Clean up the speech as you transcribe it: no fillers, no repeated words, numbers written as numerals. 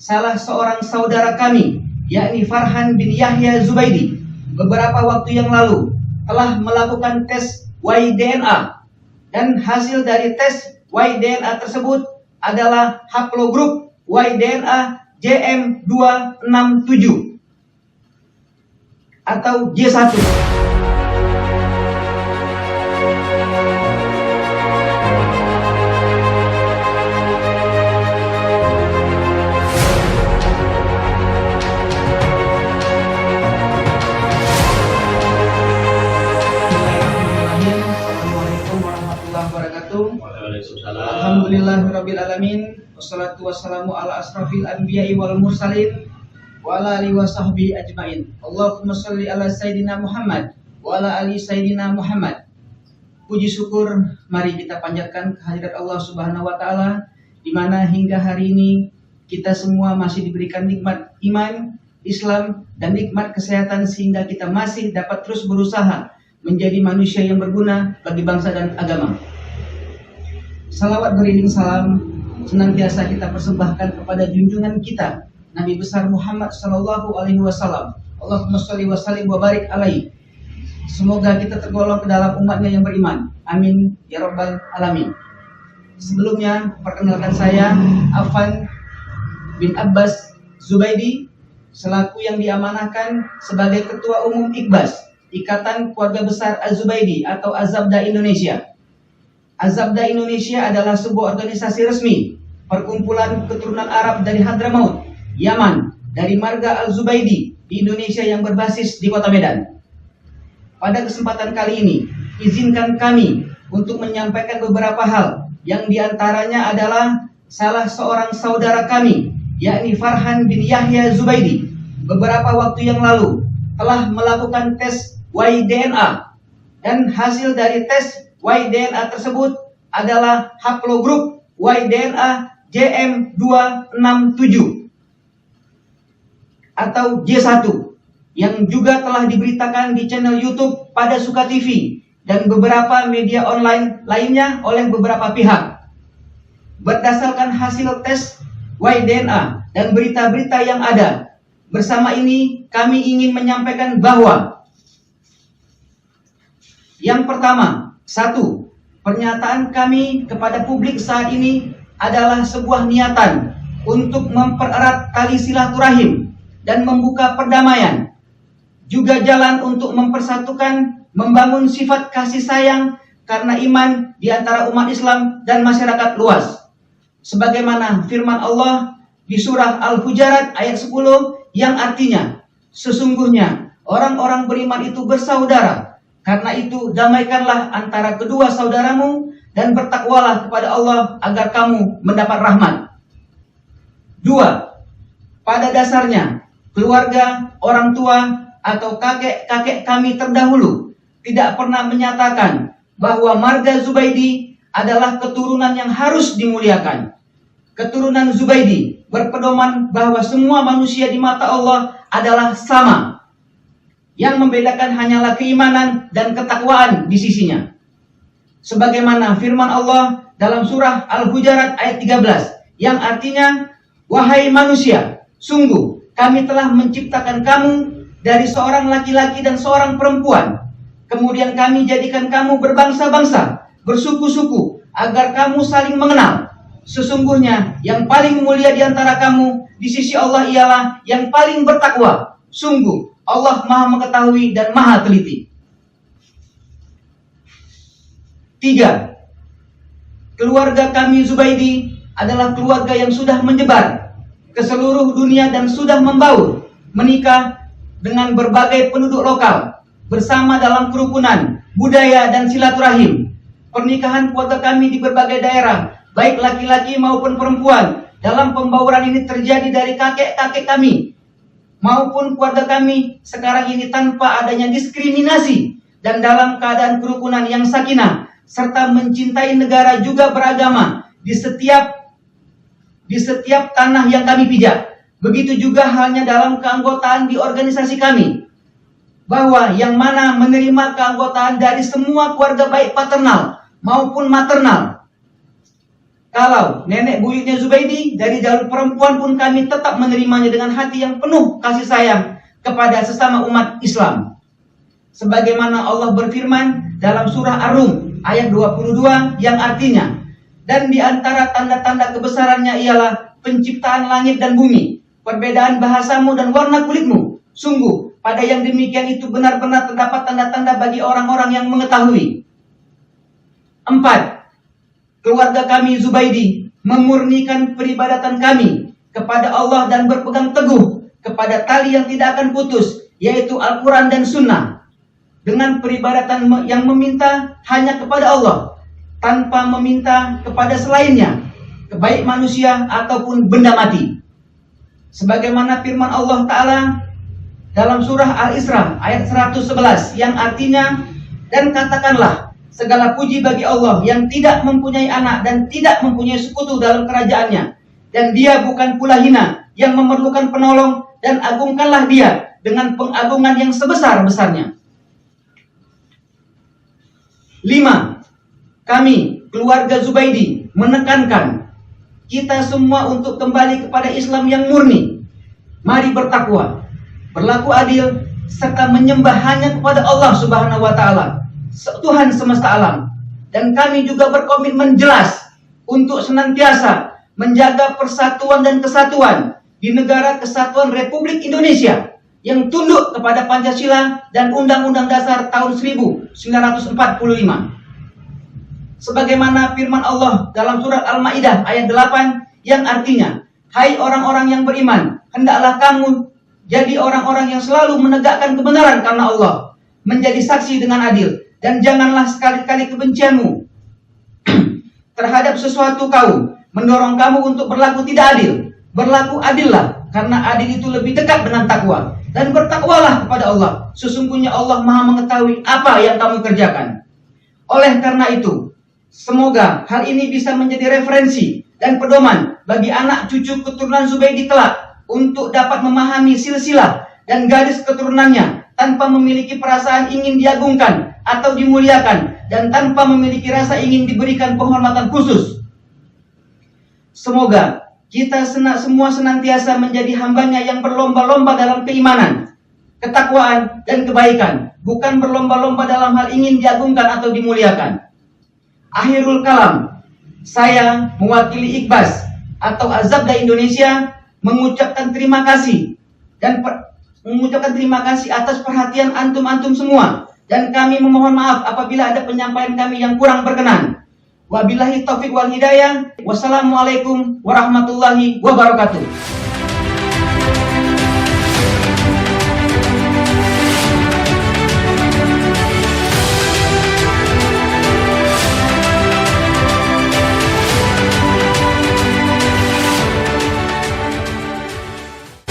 salah seorang saudara kami, yakni Farhan bin Yahya Zubaidi, beberapa waktu yang lalu telah melakukan tes Y-DNA, dan hasil dari tes Y-DNA tersebut adalah haplogrup Y-DNA JM267 atau J1. Alhamdulillahirrabbilalamin. Wassalatu wassalamu ala asrafil anbiya'i wal mursalin wa ala alihi wa sahbihi ajmain. Allahumma salli ala Sayyidina Muhammad wa ala ali Sayyidina Muhammad. Puji syukur mari kita panjatkan kehadirat Allah Subhanahu wa taala, di mana hingga hari ini kita semua masih diberikan nikmat iman, Islam, dan nikmat kesehatan, sehingga kita masih dapat terus berusaha menjadi manusia yang berguna bagi bangsa dan agama. Salawat beriring salam senantiasa kita persembahkan kepada junjungan kita Nabi besar Muhammad sallallahu alaihi wasallam. Allahumma sholli wa sallim wa barik alaihi. Semoga kita tergolong ke dalam umatnya yang beriman. Amin ya rabbal alamin. Sebelumnya perkenalkan saya Afan bin Abbas Zubaidi, selaku yang diamanahkan sebagai Ketua Umum Iqbas, Ikatan Keluarga Besar Az-Zubaidi atau Azabda Indonesia. Azabda Indonesia adalah sebuah organisasi resmi perkumpulan keturunan Arab dari Hadramaut, Yaman, dari marga Al-Zubaidi di Indonesia yang berbasis di Kota Medan. Pada kesempatan kali ini, izinkan kami untuk menyampaikan beberapa hal, yang diantaranya adalah salah seorang saudara kami, yakni Farhan bin Yahya Zubaidi, beberapa waktu yang lalu telah melakukan tes Y-DNA, dan hasil dari tes Y-DNA tersebut adalah haplogrup Y-DNA JM267 atau J1, yang juga telah diberitakan di channel YouTube Pada Suka TV dan beberapa media online lainnya oleh beberapa pihak. Berdasarkan hasil tes Y-DNA dan berita-berita yang ada, bersama ini kami ingin menyampaikan bahwa yang pertama, satu, pernyataan kami kepada publik saat ini adalah sebuah niatan untuk mempererat tali silaturahim dan membuka perdamaian, juga jalan untuk mempersatukan, membangun sifat kasih sayang karena iman di antara umat Islam dan masyarakat luas. Sebagaimana firman Allah di surah Al-Hujarat ayat 10 yang artinya, sesungguhnya orang-orang beriman itu bersaudara. Karena itu damaikanlah antara kedua saudaramu dan bertakwalah kepada Allah agar kamu mendapat rahmat. 2. Pada dasarnya keluarga, orang tua, atau kakek-kakek kami terdahulu tidak pernah menyatakan bahwa marga Zubaidi adalah keturunan yang harus dimuliakan. Keturunan Zubaidi berpedoman bahwa semua manusia di mata Allah adalah sama. Yang membedakan hanyalah keimanan dan ketakwaan di sisinya. Sebagaimana firman Allah dalam surah Al-Hujarat ayat 13 yang artinya, wahai manusia, sungguh kami telah menciptakan kamu dari seorang laki-laki dan seorang perempuan. Kemudian kami jadikan kamu berbangsa-bangsa, bersuku-suku, agar kamu saling mengenal. Sesungguhnya yang paling mulia di antara kamu di sisi Allah ialah yang paling bertakwa. Sungguh Allah Maha Mengetahui dan Maha Teliti. 3. Keluarga kami Zubaidi adalah keluarga yang sudah menyebar ke seluruh dunia dan sudah membaur, menikah dengan berbagai penduduk lokal, bersama dalam kerukunan, budaya, dan silaturahim. Pernikahan keluarga kami di berbagai daerah, baik laki-laki maupun perempuan, dalam pembauran ini terjadi dari kakek-kakek kami maupun keluarga kami sekarang ini tanpa adanya diskriminasi dan dalam keadaan kerukunan yang sakinah serta mencintai negara juga beragama di setiap tanah yang kami pijak. Begitu juga halnya dalam keanggotaan di organisasi kami, bahwa yang mana menerima keanggotaan dari semua keluarga baik paternal maupun maternal. Kalau nenek buyutnya Zubaidi dari jalur perempuan pun kami tetap menerimanya dengan hati yang penuh kasih sayang kepada sesama umat Islam. Sebagaimana Allah berfirman dalam surah Ar-Rum ayat 22 yang artinya, dan di antara tanda-tanda kebesarannya ialah penciptaan langit dan bumi, perbedaan bahasamu dan warna kulitmu. Sungguh, pada yang demikian itu benar-benar terdapat tanda-tanda bagi orang-orang yang mengetahui. 4. Keluarga kami Zubaidi memurnikan peribadatan kami kepada Allah dan berpegang teguh kepada tali yang tidak akan putus, yaitu Al-Quran dan Sunnah, dengan peribadatan yang meminta hanya kepada Allah, tanpa meminta kepada selainnya, baik manusia ataupun benda mati. Sebagaimana firman Allah Ta'ala dalam surah Al-Isra ayat 111 yang artinya, dan katakanlah, segala puji bagi Allah yang tidak mempunyai anak dan tidak mempunyai sekutu dalam kerajaannya, dan dia bukan pula hina yang memerlukan penolong, dan agungkanlah dia dengan pengagungan yang sebesar-besarnya. 5. Kami, keluarga Zubaidi, menekankan kita semua untuk kembali kepada Islam yang murni. Mari bertakwa, berlaku adil, serta menyembah hanya kepada Allah Subhanahu wa Ta'ala, Tuhan semesta alam. Dan kami juga berkomitmen jelas untuk senantiasa menjaga persatuan dan kesatuan di negara kesatuan Republik Indonesia yang tunduk kepada Pancasila dan Undang-Undang Dasar tahun 1945. Sebagaimana firman Allah dalam surat Al-Maidah ayat 8 yang artinya, hai orang-orang yang beriman, hendaklah kamu jadi orang-orang yang selalu menegakkan kebenaran karena Allah, menjadi saksi dengan adil. Dan janganlah sekali-kali kebencianmu terhadap sesuatu kaum mendorong kamu untuk berlaku tidak adil. Berlaku adillah, karena adil itu lebih dekat dengan takwa. Dan bertakwalah kepada Allah, sesungguhnya Allah Maha mengetahui apa yang kamu kerjakan. Oleh karena itu, semoga hal ini bisa menjadi referensi dan pedoman bagi anak cucu keturunan Zubaidi kelak untuk dapat memahami silsilah dan garis keturunannya tanpa memiliki perasaan ingin diagungkan atau dimuliakan, dan tanpa memiliki rasa ingin diberikan penghormatan khusus. Semoga kita semua senantiasa menjadi hambanya yang berlomba-lomba dalam keimanan, ketakwaan, dan kebaikan, bukan berlomba-lomba dalam hal ingin diagungkan atau dimuliakan. Akhirul kalam, saya mewakili Iqbas atau Azabda Indonesia mengucapkan terima kasih atas perhatian antum-antum semua, dan kami memohon maaf apabila ada penyampaian kami yang kurang berkenan. Wabillahi taufiq wal hidayah. Wassalamualaikum warahmatullahi wabarakatuh.